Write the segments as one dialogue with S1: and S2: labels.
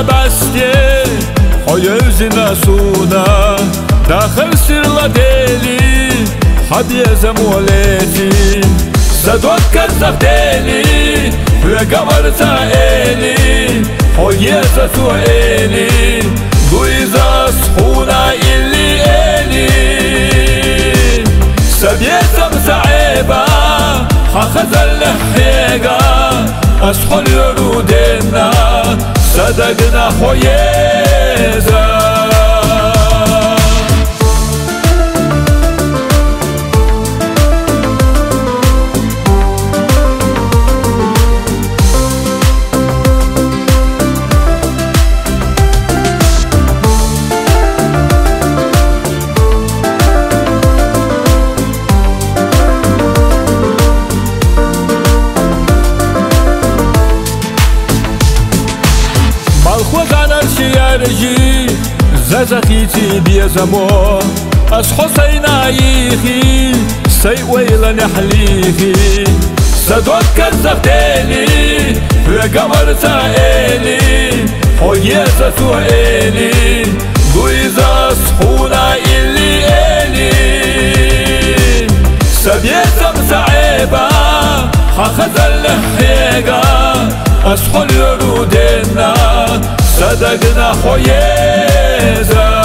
S1: بسته حيوزنا سونا داخل سر ديلي حبيز مولتي زدوك كذب ديلي وقمر تايلي حيز سويلي دويزا سخونا إلي إلي سبيتم سعيبا حخز اللحيقا أسخن يرودنا صدقنا حيزا شيارجي زازخيتي بيزمو أس حسين عيخي سيويل نحليخي صدوك كذب ديلي وقمر تايلي حيزة سويلي دويزا سخونا إلي إلي سبيتم سعيبا حخز اللحيقا أسخن يرودنا صدقنا حيزا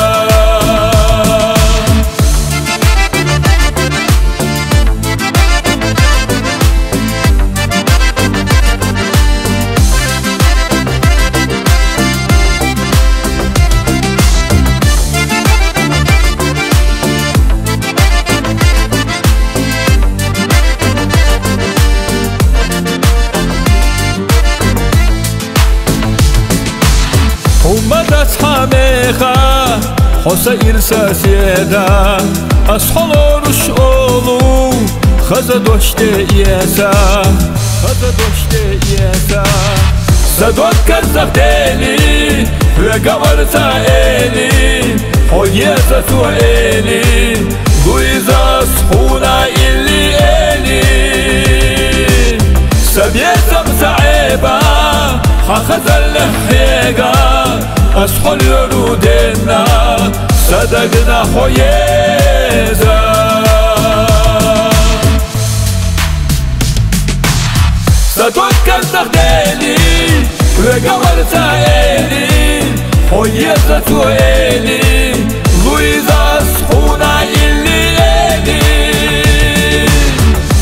S1: ومدى صحاميخا حسير ساسيدا أصحلو رشقولو خزدوشتي إيسا زدوك كذب ديلي وقمر تايلي حيزة سويلي دويزا سخونا إلي إلي سبيتم سعيبا حخز اللحيقا أسخن يرودنا صدقنا حيزا صدوك كذب ديلي وقمر تايلي حيزة سويلي دويزا سخونا إلي إلي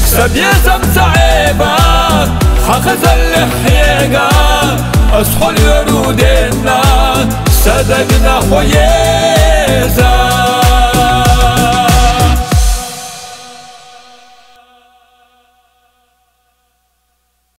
S1: سبيتم سعيبا حخز اللحيقا أسخن يرودنا صدقنا حيزا